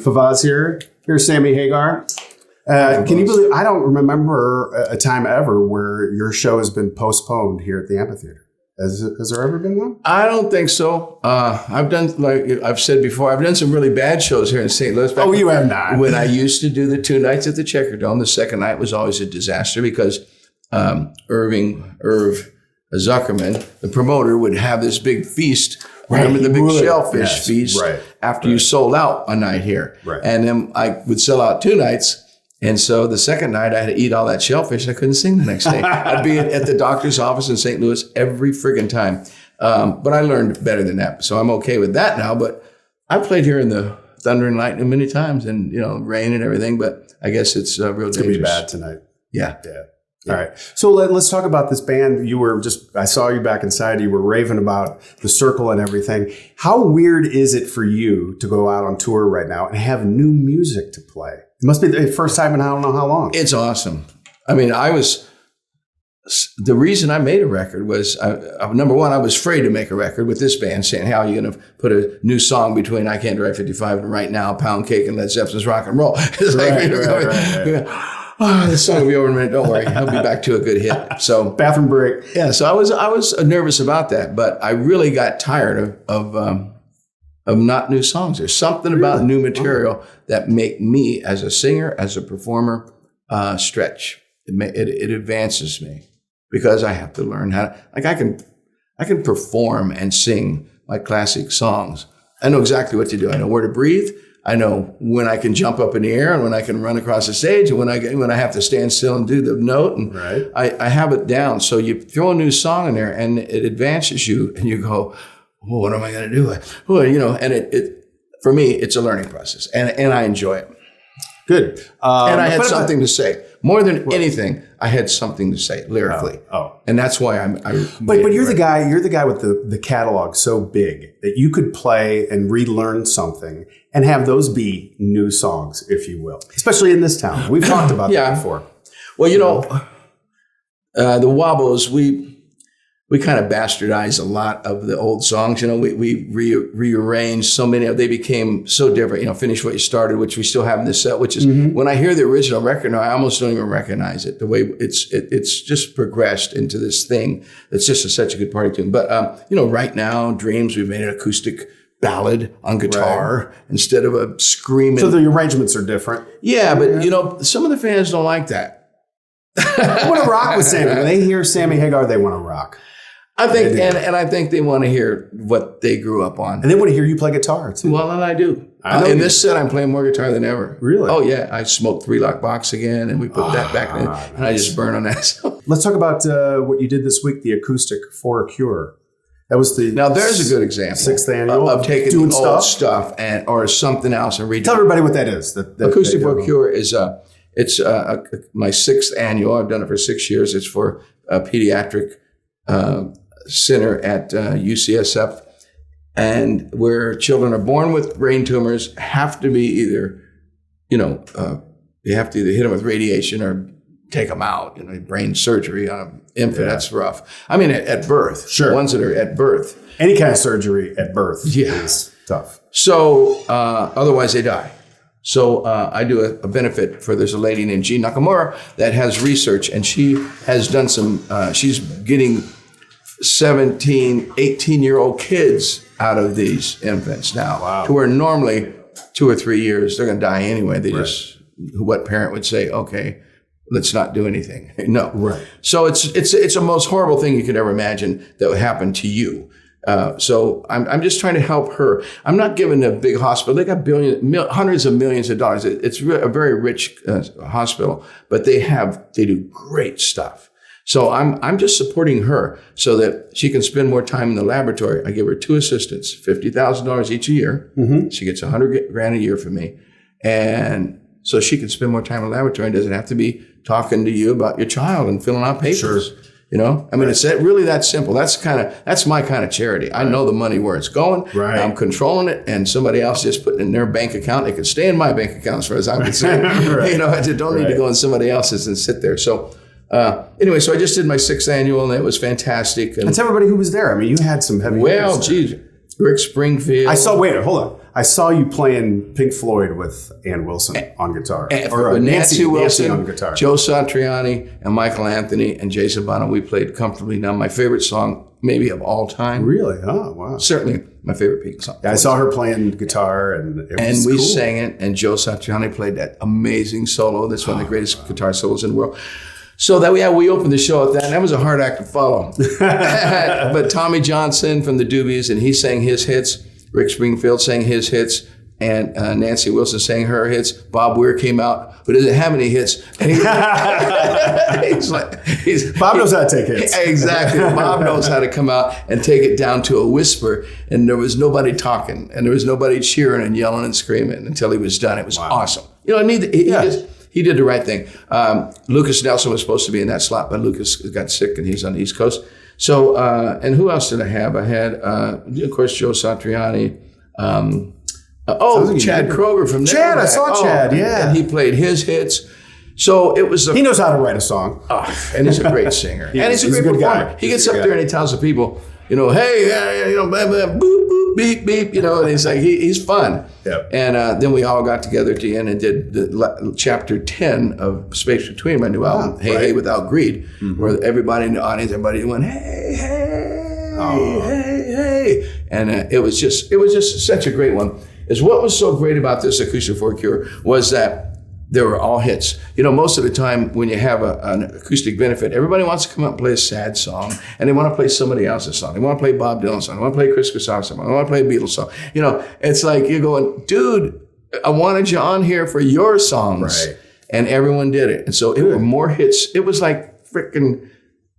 Favazz here. Here's Sammy Hagar. Can you believe, I don't remember a time ever where your show has been postponed here at the amphitheater. Has there ever been one? I don't think so. I've done, like I've said before, I've done some really bad shows here in St. Louis. Oh, you have not. When I used to do the 2 nights at the Checker Dome, the second night was always a disaster because Irv Zuckerman, the promoter, would have this big feast. Remember the big shellfish feast after you sold out a night here. Right. And then I would sell out 2 nights. And so the second night I had to eat all that shellfish. I couldn't sing the next day. I'd be at the doctor's office in St. Louis every friggin' time. But I learned better than that. So I'm okay with that now. But I played here in the thunder and lightning many times and, rain and everything. But I guess it's real dangerous. It's going to be bad tonight. Yeah. All right. So let's talk about this band. I saw you back inside. You were raving about the circle and everything. How weird is it for you to go out on tour right now and have new music to play? It must be the first time in I don't know how long. It's awesome. I mean, the reason I made a record was, number one, I was afraid to make a record with this band, saying, how are you going to put a new song between I Can't Drive 55 and Right Now, Pound Cake, and Led Zeppelin's Rock and Roll? It's right. This song will be over in a minute. Don't worry. He'll be back to a good hit. So bathroom break. Yeah. So I was nervous about that, but I really got tired of not new songs. There's something about new material that make me as a singer, as a performer, stretch. It advances me because I have to learn how to, I can perform and sing my classic songs. I know exactly what to do. I know where to breathe. I know when I can jump up in the air and when I can run across the stage and when I have to stand still and do the note. And I have it down. So you throw a new song in there and it advances you and you go, well, what am I going to do? Well, and it for me, it's a learning process and I enjoy it. Good. And I had something to say. More than anything, I had something to say lyrically. And that's why But you're the guy with the catalog so big that you could play and relearn something and have those be new songs, if you will. Especially in this town. We've talked about that before. Well, the Wobbles, we kind of bastardized a lot of the old songs. We rearranged so many. They became so different. Finish What You Started, which we still have in this set. Which is when I hear the original record now, I almost don't even recognize it. The way it's just progressed into this thing that's just such a good party tune. But Right Now, Dreams, we've made an acoustic ballad on guitar instead of a screaming. So the arrangements are different. Yeah, but some of the fans don't like that. They want to rock with Sammy. When they hear Sammy Hagar, they want to rock. I think, and I think they want to hear what they grew up on. And they want to hear you play guitar, too. Well, and I do. In this set, I'm playing more guitar than ever. Really? Oh, yeah. I smoked 3-Lock Box again, and we put that back in, and I just burn on that. Let's talk about what you did this week, the acoustic For a Cure. That was Now, there's a good example. 6th annual of taking doing old stuff or something else and reading. Tell everybody what that is. Acoustic For a Cure is it's my 6th annual. I've done it for 6 years. It's for a pediatric center at UCSF, and where children are born with brain tumors have to be either, you have to either hit them with radiation or take them out. Brain surgery on an infant, that's rough. I mean, at birth. Sure. The ones that are at birth. Any kind of surgery at birth is tough. So otherwise they die. So I do a benefit there's a lady named Jean Nakamura that has research, and she has done some, she's getting 17, 18-year-old kids out of these infants now, to where normally 2 or 3 years, they're going to die anyway. What parent would say, okay, let's not do anything. No. Right. So it's the most horrible thing you could ever imagine that would happen to you. So I'm just trying to help her. I'm not giving a big hospital. They got hundreds of millions of dollars. It's a very rich hospital, but they do great stuff. So I'm just supporting her so that she can spend more time in the laboratory. I give her 2 assistants, $50,000 each a year. Mm-hmm. She gets $100,000 a year from me. And so she can spend more time in the laboratory and doesn't have to be talking to you about your child and filling out papers. Sure. I mean, it's really that simple. That's my kind of charity. I know the money where it's going. Right. I'm controlling it, and somebody else just put it in their bank account. It could stay in my bank account as far as I'm concerned. I don't need to go in somebody else's and sit there. So anyway, so I just did my 6th annual, and it was fantastic. And that's everybody who was there. I mean, you had some heavy. Well, geez, Rick Springfield. Hold on. I saw you playing Pink Floyd with Ann Wilson on guitar. Or Nancy Wilson, on guitar. Joe Satriani, and Michael Anthony, and Jason Bono. We played Comfortably Numb, my favorite song maybe of all time. Really? Oh, wow. Certainly my favorite Pink song. Yeah, I saw her playing guitar, and it was we cool. sang it, and Joe Satriani played that amazing solo. That's one of the greatest guitar solos in the world. So that we opened the show at that, and that was a hard act to follow. But Tommy Johnson from the Doobies, and he sang his hits. Rick Springfield sang his hits, and Nancy Wilson sang her hits. Bob Weir came out, who doesn't have any hits. And Bob knows how to take hits. Exactly. Bob knows how to come out and take it down to a whisper, and there was nobody talking, and there was nobody cheering and yelling and screaming until he was done. It was awesome. You know, he did the right thing. Lucas Nelson was supposed to be in that slot, but Lucas got sick and he's on the East Coast. So, and who else did I have? I had, of course, Joe Satriani. Chad Kroger from Chad, I saw Chad, yeah. And he played his hits. So it was. He knows how to write a song. And he's a great singer. And he's a great good performer. guy. He gets up there and he tells the people, you know, hey, blah, blah, boop, boop, beep, beep, you know, and he's like, he's fun. Yep. And then we all got together at the end and did the chapter 10 of Space Between, my new album, Hey, Without Greed, where everybody in the audience, everybody went, hey, hey. And it was just such a great one. Is what was so great about this Acoustic for a Cure was that they were all hits. You know, most of the time when you have an acoustic benefit, everybody wants to come up and play a sad song, and they want to play somebody else's song. They want to play Bob Dylan's song. They want to play Chris Christopher's song. They want to play a Beatles song. You know, it's like you're going, dude, I wanted you on here for your songs. Right. And everyone did it. And so it were more hits. It was like freaking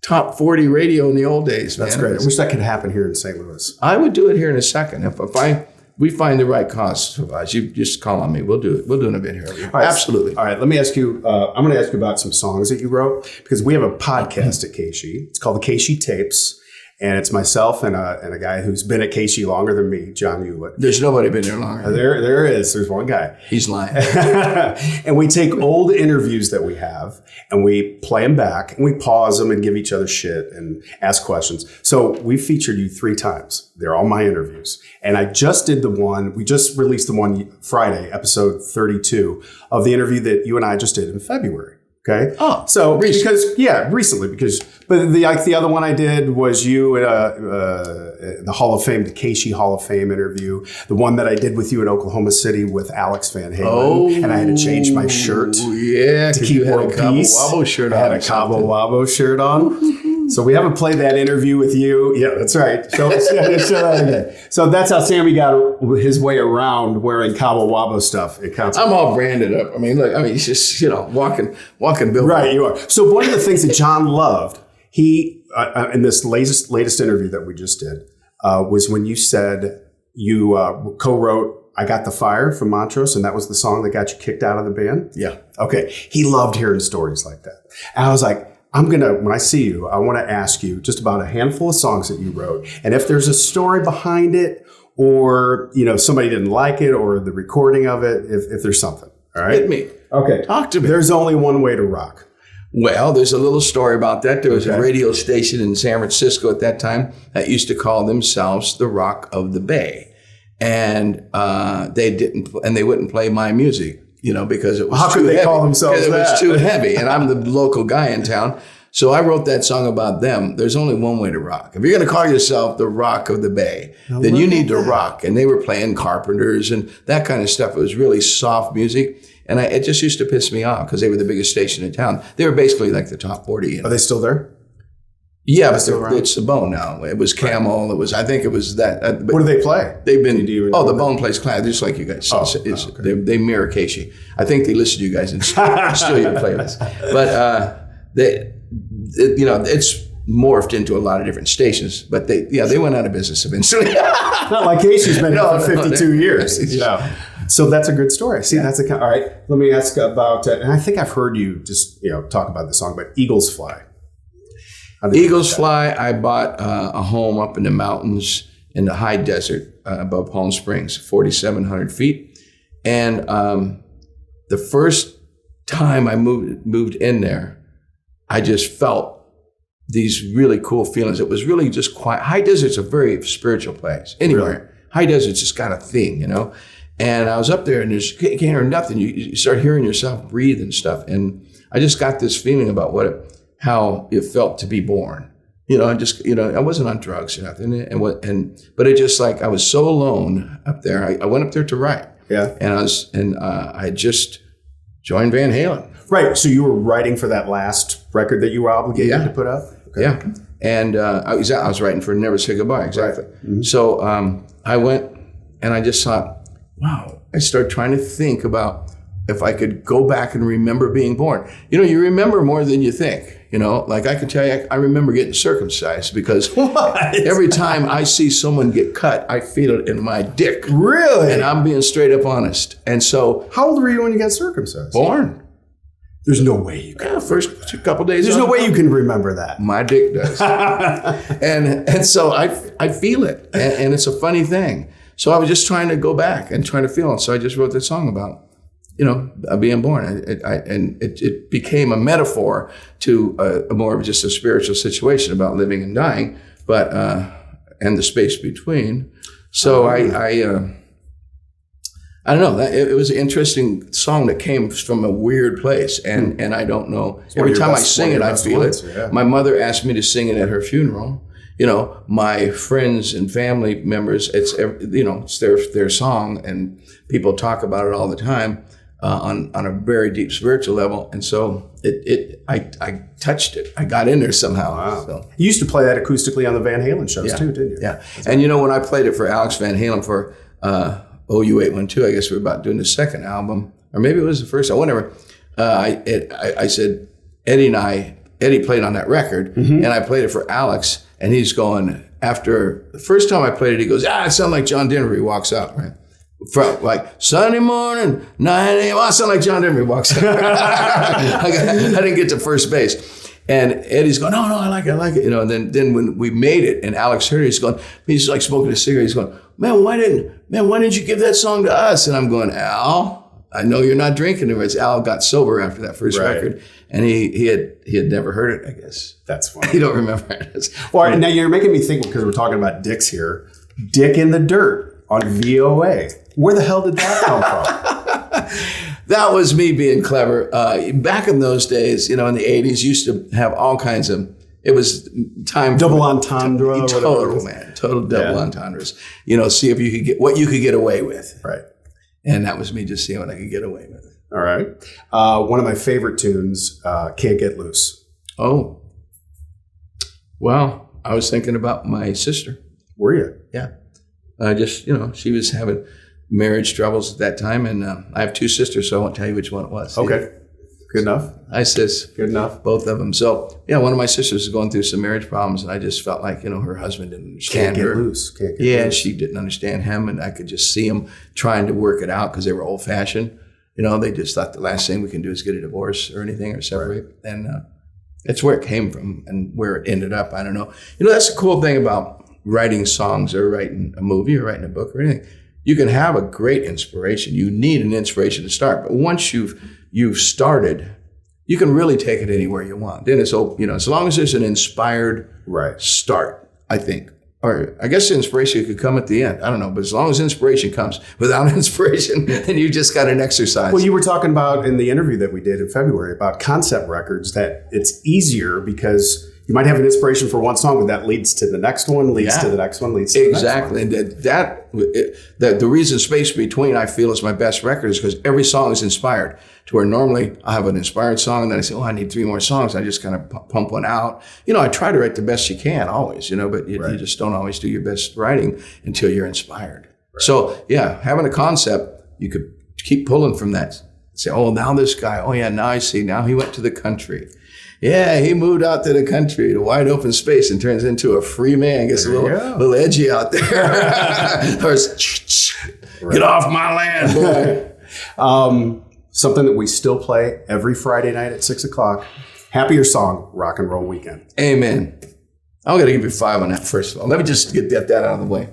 top 40 radio in the old days. That's man. great. I wish that could happen here in St. Louis. I would do it here in a second. If we find the right cause, Favazz, you just call on me. We'll do it. We'll do an event here. Right, Absolutely. All right. Let me ask you, I'm going to ask you about some songs that you wrote, because we have a podcast at KSHE. It's called the KSHE Tapes. And it's myself and a guy who's been at KSHE longer than me, John Hewlett. There's nobody been there longer. There is. There's one guy. He's lying. And we take old interviews that we have and we play them back and we pause them and give each other shit and ask questions. So we featured you 3 times. They're all my interviews. And I just did we just released the one Friday, episode 32 of the interview that you and I just did in February. Okay. Oh, so recently. recently, but the other one I did was you at the Hall of Fame, the KSHE Hall of Fame interview. The one that I did with you in Oklahoma City with Alex Van Halen, and I had to change my shirt. Yeah, to keep world peace. Wobble shirt I had a Cabo Wabo shirt on. So we haven't played that interview with you. Yeah, that's right. Show that again. So that's how Sammy got his way around wearing Cabo Wabo stuff. It counts. I'm all branded up. I mean, look. I mean, he's just walking Bill. Right, you are. So one of the things that John loved, he in this latest interview that we just did, was when you said you co-wrote "I Got the Fire" from Montrose, and that was the song that got you kicked out of the band. Yeah. Okay. He loved hearing stories like that, and I was like, when I see you, I want to ask you just about a handful of songs that you wrote. And if there's a story behind it, or, somebody didn't like it, or the recording of it, if there's something. All right. Hit me. Okay. Talk to me. There's only one way to rock. Well, there's a little story about that. There was a radio station in San Francisco at that time that used to call themselves the Rock of the Bay. And they wouldn't play my music. Because it was How could they call themselves that? It was too heavy, and I'm the local guy in town. So I wrote that song about them. There's only one way to rock. If you're going to call yourself the Rock of the Bay, then you need to rock. And they were playing Carpenters and that kind of stuff. It was really soft music. And it just used to piss me off because they were the biggest station in town. They were basically like the top 40. Are they still there? Yeah, but it's the Bone now. It was Camel. I think it was that. What do they play? They've been. The Bone plays class, just like you guys. Okay. They mirror KSHE. I think they listen to you guys and steal your playlists. But it's morphed into a lot of different stations. But they went out of business eventually. Not like KSHE's been here for 52 years. So that's a good story. See, all right. Let me ask about, and I think I've heard you just talk about the song, but Eagles Fly. Eagles Fly, I bought a home up in the mountains in the high desert above Palm Springs, 4,700 feet. And the first time I moved in there, I just felt these really cool feelings. It was really just quiet. High desert's a very spiritual place anywhere. Really? high desert's just got a thing, you know. And I was up there and you can't hear nothing. You start hearing yourself breathe and stuff. And I just got this feeling about how it felt to be born. You know, I wasn't on drugs or nothing. But it just like, I was so alone up there. I went up there to write. Yeah. And I had just joined Van Halen. Right. So you were writing for that last record that you were obligated to put up? Okay. Yeah. And I was writing for Never Say Goodbye. Exactly. Right. Mm-hmm. So I went and I just thought, wow, I started trying to think about if I could go back and remember being born. You know, you remember more than you think. You know, like I can tell you, I remember getting circumcised because every time I see someone get cut, I feel it in my dick. Really? And I'm being straight up honest. And so. How old were you when you got circumcised? Born. There's no way you can. Yeah, first couple days. There's no way you can remember that. My dick does. and so I feel it. And it's a funny thing. So I was just trying to go back and trying to feel it. So I just wrote this song about, you know, being born. And it became a metaphor to a more of just a spiritual situation about living and dying, but and the space between. So I don't know. It was an interesting song that came from a weird place, and I don't know. Every time I sing it, I feel it. Yeah. My mother asked me to sing it at her funeral. You know, my friends and family members, it's their song, and people talk about it all the time on a very deep spiritual level. And so I touched it. I got in there somehow. Wow. So. You used to play that acoustically on the Van Halen shows too, didn't you? Yeah. And you know, when I played it for Alex Van Halen for OU812, I guess we were about doing the second album, or maybe it was the first, whatever. I said, Eddie played on that record, and I played it for Alex, and he's going, after the first time I played it, he goes, it sounded like John Denver. He walks out, right? From like Sunday morning, 9 a.m. I sound like John Denver. He walks out. I didn't get to first base. And Eddie's going, no, I like it. You know, and then when we made it and Alex heard it, he's like smoking a cigarette. He's going, man, why didn't you give that song to us? And I'm going, Al, I know you're not drinking it. Al got sober after that first record. And he had never heard it, I guess. That's funny. He don't remember it. Well, now you're making me think, because we're talking about dicks here. Dick in the Dirt on VOA. Where the hell did that come from? That was me being clever. Back in those days, you know, in the 80s, used to have all kinds of, it was time for double entendre. Total double entendres. You know, see if you could get what you could get away with. Right. And that was me just seeing what I could get away with. All right. One of my favorite tunes, Can't Get Loose. Oh. Well, I was thinking about my sister. Were you? Yeah. Just, you know, she was having marriage troubles at that time, and I have two sisters, so I won't tell you which one it was. Okay. Good enough. I says, good enough. Both of them. So, yeah, one of my sisters was going through some marriage problems, and I just felt like, you know, her husband didn't understand her. Can't get loose. And she didn't understand him, and I could just see him trying to work it out because they were old-fashioned. You know, they just thought the last thing we can do is get a divorce or anything or separate. Right. And that's where it came from and where it ended up. I don't know. You know, that's the cool thing about writing songs or writing a movie or writing a book or anything. You can have a great inspiration. You need an inspiration to start. But once you've started, you can really take it anywhere you want. Then it's, you know, as long as there's an inspired start, I think. Or I guess the inspiration could come at the end. I don't know. But as long as inspiration comes, without inspiration, then you just got an exercise. Well, you were talking about in the interview that we did in February about concept records, that it's easier because you might have an inspiration for one song, but that leads to the next one, leads to the next one, leads to the next one. Exactly. And the reason Space Between I feel is my best record is because every song is inspired. To where normally I have an inspired song and then I say, I need 3 more songs. I just kind of pump one out. You know, I try to write the best you can always, you know, but you just don't always do your best writing until you're inspired. Right. So yeah, having a concept, you could keep pulling from that. Say, now this guy, now I see, now he went to the country. Yeah, he moved out to the country, to wide open space, and turns into a free man. Gets a little edgy out there. Get off my land, boy. Something that we still play every Friday night at 6 o'clock. Happier Song, Rock and Roll Weekend. Amen. I'm going to give you 5 on that first of all. Let me just get that out of the way.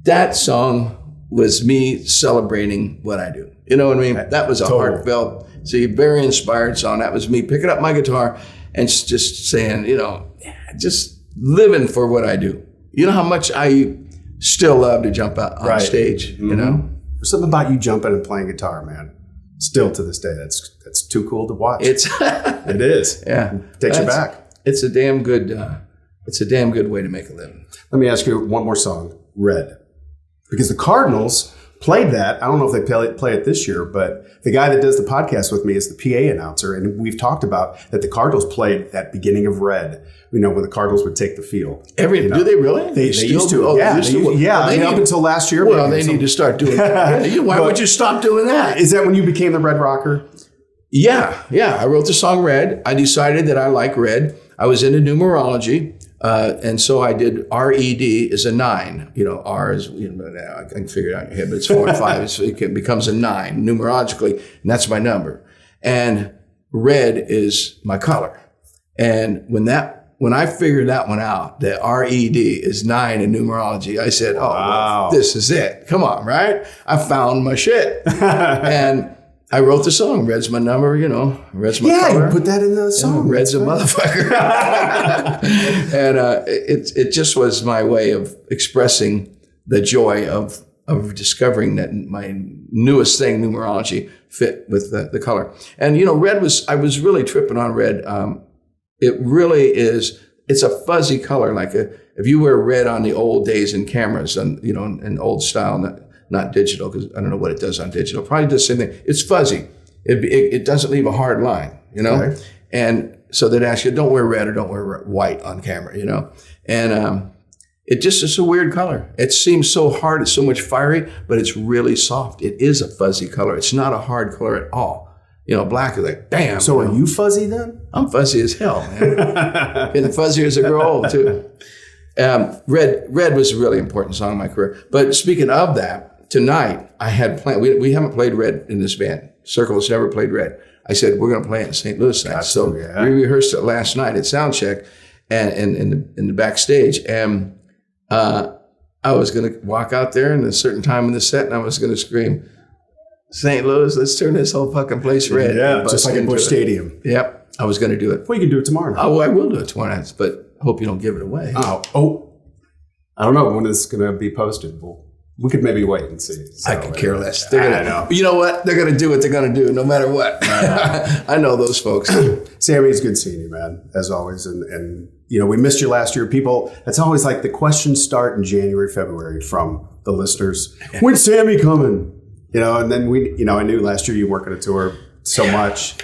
That song was me celebrating what I do. You know what I mean? That was a heartfelt, very inspired song. That was me picking up my guitar and just saying, you know, just living for what I do. You know how much I still love to jump out on stage, you know? There's something about you jumping and playing guitar, man. Still to this day, that's too cool to watch. It is. Yeah. Takes you back. It's a damn good way to make a living. Let me ask you one more song, Red. Because the Cardinals played that. I don't know if they play it this year, but the guy that does the podcast with me is the PA announcer. And we've talked about that the Cardinals played that beginning of Red, you know, when the Cardinals would take the field. Do they really? They used to. Oh, yeah, well, up until last year. Well, they need to start doing that. Why would you stop doing that? Is that when you became the Red Rocker? Yeah. I wrote the song Red. I decided that I like red. I was into numerology. And so I did R-E-D is a 9. You know, R is, you know, I can figure it out in your head, but it's 4 and 5. It becomes a 9 numerologically, and that's my number. And red is my color. And when I figured that one out, that R-E-D is 9 in numerology, I said, well, this is it. Come on, right? I found my shit. And I wrote the song. Red's my number, you know. Red's my color. Yeah, you put that in the song. Red's a motherfucker. And it just was my way of expressing the joy of discovering that my newest thing, numerology, fit with the color. And, you know, I was really tripping on red. It really is, it's a fuzzy color. Like if you wear red on the old days in cameras, and you know, in old style, not digital, because I don't know what it does on digital. Probably does the same thing. It's fuzzy. It doesn't leave a hard line, you know? Okay. And so they'd ask you, don't wear red or don't wear white on camera, you know? And it just is a weird color. It seems so hard. It's so much fiery, but it's really soft. It is a fuzzy color. It's not a hard color at all. You know, black is like, damn. So are you fuzzy then? I'm fuzzy as hell, man. Getting fuzzier as I grow old, too. Red was a really important song in my career. But speaking of that, tonight, I had planned, we haven't played Red in this band. Circle has never played Red. I said, we're going to play it in St. Louis tonight. So we rehearsed it last night at soundcheck and in the backstage. And I was going to walk out there in a certain time in the set, and I was going to scream, St. Louis, let's turn this whole fucking place red. Yeah, just like at Busch Stadium. Yep, I was going to do it. Well, you can do it tomorrow night. Oh, I will do it tomorrow night, but hope you don't give it away. Oh. I don't know when it's going to be posted. We could maybe wait and see. So, I could care less. I know. You know what? They're going to do what they're going to do, no matter what. I know those folks. Sammy, it's good seeing you, man, as always. And you know, we missed you last year. People, that's always like the questions start in January, February from the listeners. When's Sammy coming? You know, and then I knew last year you weren't going to tour so much.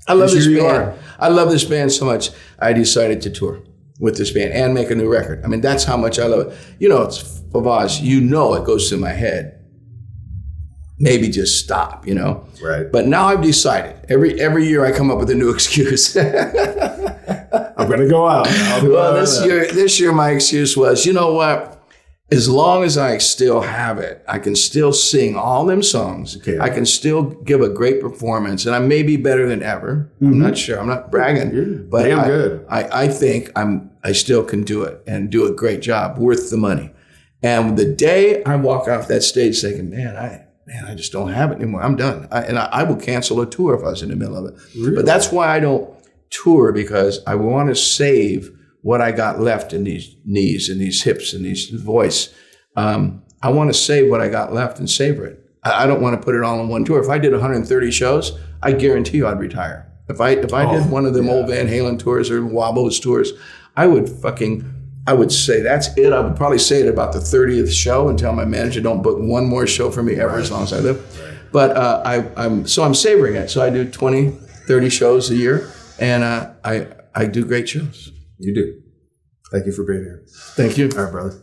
I love this band. I love this band so much. I decided to tour with this band and make a new record. I mean, that's how much I love it. You know, it's Favazz. You know, it goes through my head. Maybe just stop, you know? Right. But now I've decided. Every year I come up with a new excuse. I'm going to go out. Well, this year my excuse was, you know what? As long as I still have it, I can still sing all them songs. Okay. I can still give a great performance, and I may be better than ever. Mm-hmm. I'm not sure. I'm not bragging, but damn good. I think I still can do it and do a great job, worth the money. And the day I walk off that stage thinking, man, I just don't have it anymore. I'm done. I will cancel a tour if I was in the middle of it. Really? But that's why I don't tour, because I want to save what I got left in these knees and these hips and these voice. I want to save what I got left and savor it. I don't want to put it all on one tour. If I did 130 shows, I guarantee you I'd retire. If I did one of them old Van Halen tours or Wobbles tours, I would say that's it. I would probably say it about the 30th show and tell my manager, don't book one more show for me ever as long as I live. Right. But I'm savoring it. So I do 20, 30 shows a year, and I do great shows. You do. Thank you for being here. Thank you. All right, brother.